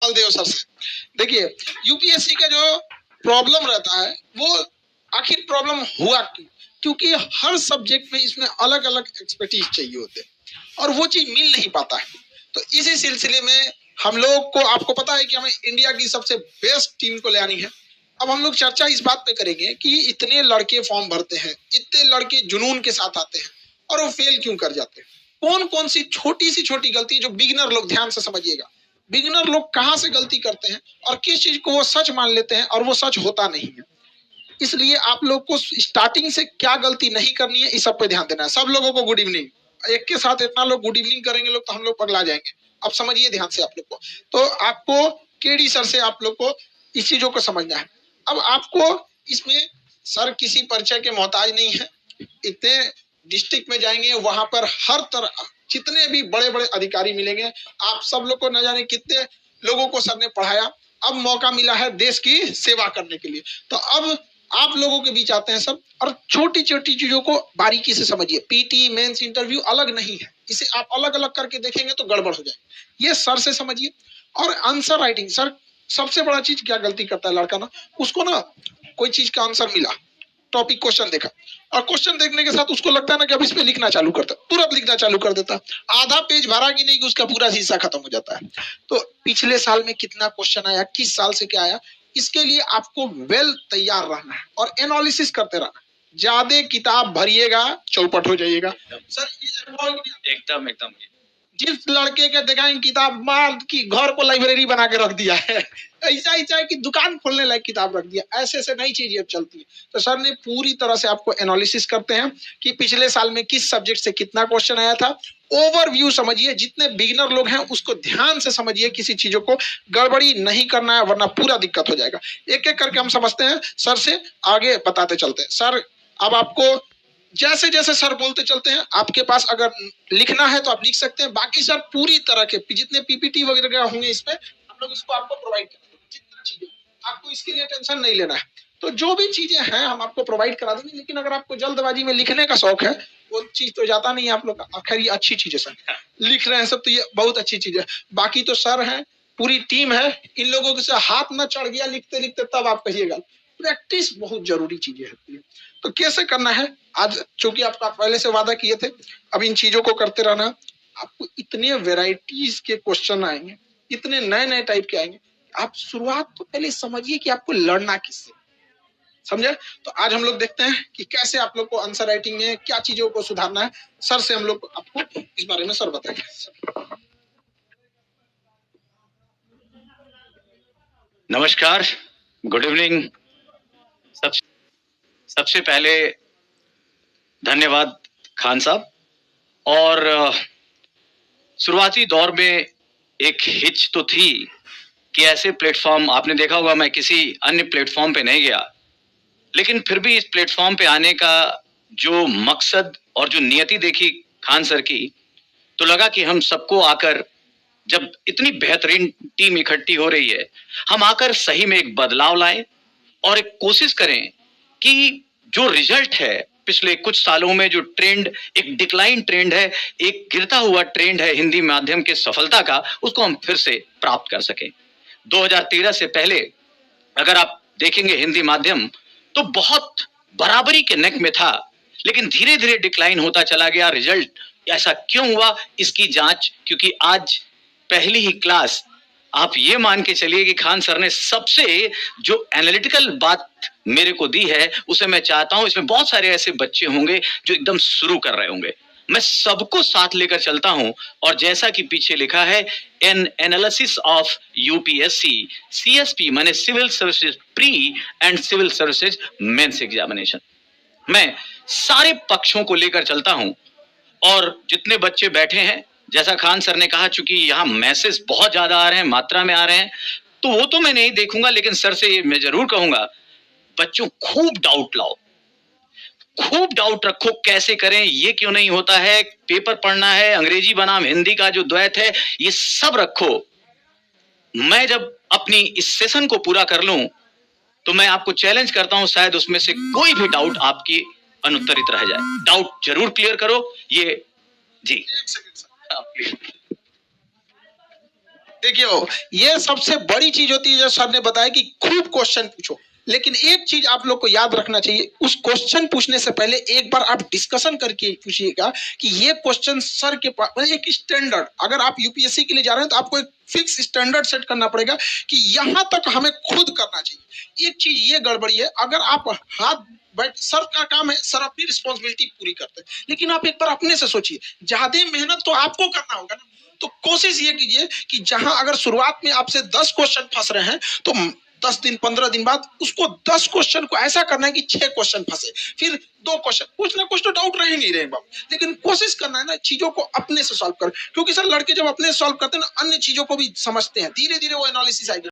Baldev sir से। देखिए UPSC का जो प्रॉब्लम रहता है वो आखिर प्रॉब्लम हुआ क्योंकि हर सब्जेक्ट में इसमें अलग अलग एक्सपर्टीज चाहिए होते हैं और वो चीज मिल नहीं पाता है। तो इसी सिलसिले में हम लोग को, आपको पता है कि हमें इंडिया की सबसे बेस्ट टीम को ले आनी है। अब हम लोग चर्चा इस बात पे करेंगे कि इतने लड़के फॉर्म भरते हैं, इतने लड़के जुनून के साथ आते हैं और वो फेल क्यों कर जाते हैं। कौन कौन सी छोटी गलती जो बिगिनर लोग, ध्यान से समझिएगा, बिगिनर लोग कहाँ से गलती करते हैं और किस चीज को वो सच मान लेते हैं और वो सच होता नहीं है। इसलिए आप लोग को स्टार्टिंग से क्या गलती नहीं करनी है इस सब पे ध्यान देना है। सब लोगों को गुड इवनिंग, एक के साथ इतना लोग गुड इवनिंग करेंगे लोग तो हम लोग पगला जाएंगे। अब समझिए ध्यान से आप लोग को, तो आपको केडी सर से आप लोग को इस चीजों को समझना है। अब आपको इसमें सर किसी परिचय के मोहताज नहीं है। इतने डिस्ट्रिक्ट में जाएंगे वहां पर हर तरह जितने भी बड़े बड़े अधिकारी मिलेंगे, आप सब लोग को न जाने कितने लोगों को सर ने पढ़ाया। अब मौका मिला है देश की सेवा करने के लिए, तो अब आप लोगों के बीच आते हैं सब, और छोटी छोटी चीजों को बारीकी से समझिए। पीटी मेंस इंटरव्यू अलग नहीं है, इसे आप अलग अलग करके देखेंगे तो गड़बड़ हो जाए। ये सर से समझिए। और आंसर राइटिंग, सर सबसे बड़ा चीज क्या गलती करता है लड़का ना, उसको ना कोई चीज का आंसर मिला, टॉपिक क्वेश्चन देखा और क्वेश्चन देखने के साथ उसको लगता है ना कि अब इस पे लिखना चालू करता, तुरंत लिखना चालू कर देता। आधा पेज भरा कि नहीं कि उसका पूरा शीशा खत्म हो जाता है। तो पिछले साल में कितना क्वेश्चन आया, किस साल से क्या आया, इसके लिए आपको वेल तैयार रहना है और एनालिसिस करते रहना। ज्यादा किताब भरिएगा चौपट हो जाइएगा। सर एकदम एकदम जिस लड़के के दिखाएं किताब मार की घर को लाइब्रेरी बना के रख दिया है, ऐसा ही चाहे कि दुकान खोलने लायक किताब रख दिया, ऐसे से नई चीजें अब चलती है। तो सर ने पूरी तरह से आपको एनालिसिस करते हैं कि पिछले साल में किस सब्जेक्ट से कितना क्वेश्चन आया था। ओवरव्यू समझिए, जितने बिगिनर लोग हैं उसको ध्यान से समझिए, किसी चीजों को गड़बड़ी नहीं करना है वरना पूरा दिक्कत हो जाएगा। एक एक करके हम समझते हैं, सर से आगे बताते चलते हैं। सर अब आपको जैसे जैसे सर बोलते चलते हैं, आपके पास अगर लिखना है तो आप लिख सकते हैं। बाकी सर पूरी तरह के जितने पीपीटी वगैरह होंगे इसमें हम लोग इसको आपको प्रोवाइड करेंगे। जितना चीजें आपको इसके लिए टेंशन नहीं लेना है, तो जो भी चीजें हैं हम आपको प्रोवाइड करा देंगे। लेकिन अगर आपको जल्दबाजी में लिखने का शौक है, वो चीज तो जाता नहीं है आप लोग का। खैर ये अच्छी चीज है, सर लिख रहे हैं सब तो ये बहुत अच्छी चीज है। बाकी तो सर है, पूरी टीम है, इन लोगों के से हाथ न चढ़ गया लिखते लिखते तब आप कहिएगा। प्रैक्टिस बहुत जरूरी चीजें होती है। तो कैसे करना है, आज चूंकि आपका पहले से वादा किए थे, अब इन चीजों को करते रहना। आपको इतने वेराइटीज के क्वेश्चन आएंगे, इतने नए नए टाइप के आएंगे। आप शुरुआत तो पहले समझिए कि आपको लड़ना किससे, समझे। तो आज हम लोग देखते हैं कि कैसे आप लोग को आंसर राइटिंग में क्या चीजों को सुधारना है। सर से हम लोग आपको इस बारे में सर बताएंगे। नमस्कार, गुड इवनिंग। सबसे पहले धन्यवाद खान साहब। और शुरुआती दौर में एक हिच तो थी कि ऐसे प्लेटफॉर्म, आपने देखा होगा मैं किसी अन्य प्लेटफॉर्म पे नहीं गया, लेकिन फिर भी इस प्लेटफॉर्म पे आने का जो मकसद और जो नियति देखी खान सर की, तो लगा कि हम सबको आकर, जब इतनी बेहतरीन टीम इकट्ठी हो रही है, हम आकर सही में एक बदलाव लाएं और एक कोशिश करें कि जो रिजल्ट है पिछले कुछ सालों में, जो ट्रेंड, एक डिक्लाइन ट्रेंड है, एक गिरता हुआ ट्रेंड है हिंदी माध्यम के सफलता का, उसको हम फिर से प्राप्त कर सकें। 2013 से पहले अगर आप देखेंगे हिंदी माध्यम तो बहुत बराबरी के नेक में था, लेकिन धीरे धीरे डिक्लाइन होता चला गया। रिजल्ट ऐसा क्यों हुआ, इसकी जांच, क्योंकि आज पहली ही क्लास आप ये मान के चलिए कि खान सर ने सबसे जो एनालिटिकल बात मेरे को दी है, उसे मैं चाहता हूं, इसमें बहुत सारे ऐसे बच्चे होंगे जो एकदम शुरू कर रहे होंगे, मैं सबको साथ लेकर चलता हूं। और जैसा कि पीछे लिखा है, an analysis of UPSC CSP माने civil services pre and civil services mains examination, मैं सारे पक्षों को लेकर चलता हूं। और जितने बच्चे बैठे हैं, जैसा खान सर ने कहा, चूंकि यहाँ मैसेज बहुत ज्यादा आ रहे हैं, मात्रा में आ रहे हैं, तो वो तो मैं नहीं देखूंगा, लेकिन सर से मैं जरूर कहूंगा, बच्चों खूब डाउट लाओ, खूब डाउट रखो, कैसे करें, ये क्यों नहीं होता है, पेपर पढ़ना है, अंग्रेजी बनाम हिंदी का जो द्वैत है, ये सब रखो। मैं जब अपनी इस सेशन को पूरा कर लूं तो मैं आपको चैलेंज करता हूं, शायद उसमें से कोई भी डाउट आपकी अनुत्तरित रह जाए। डाउट जरूर क्लियर करो। ये जी देखिए, ये सबसे बड़ी चीज होती है जो सर ने बताया कि खूब क्वेश्चन पूछो, लेकिन एक चीज आप लोग को याद रखना चाहिए, उस क्वेश्चन पूछने से पहले एक बार आप डिस्कशन करके पूछिएगा कि ये क्वेश्चन सर के पास, मतलब एक स्टैंडर्ड, अगर आप यूपीएससी के लिए जा रहे हैं तो आपको एक फिक्स स्टैंडर्ड सेट करना पड़ेगा कि यहां तक हमें खुद करना चाहिए। एक चीज ये गड़बड़ी है, अगर आप हाथ बट सर का काम है, सर अपनी रिस्पॉन्सिबिलिटी पूरी करते हैं, लेकिन आप एक बार अपने से सोचिए, ज्यादा मेहनत तो आपको करना होगा ना। तो कोशिश ये कीजिए कि जहां अगर शुरुआत में आपसे 10 क्वेश्चन फंस रहे हैं तो 10 दिन 15 दिन बाद उसको 10 क्वेश्चन को ऐसा करना है कि 6 क्वेश्चन फंसे, फिर 2 क्वेश्चन, कुछ ना कुछ तो डाउट रह नहीं रहे बाबू, लेकिन कोशिश करना है ना चीजों को अपने से सॉल्व कर, क्योंकि सर लड़के जब अपने से सॉल्व करते हैं ना अन्य चीजों को भी समझते हैं, धीरे धीरे वो एनालिसिस आएगी।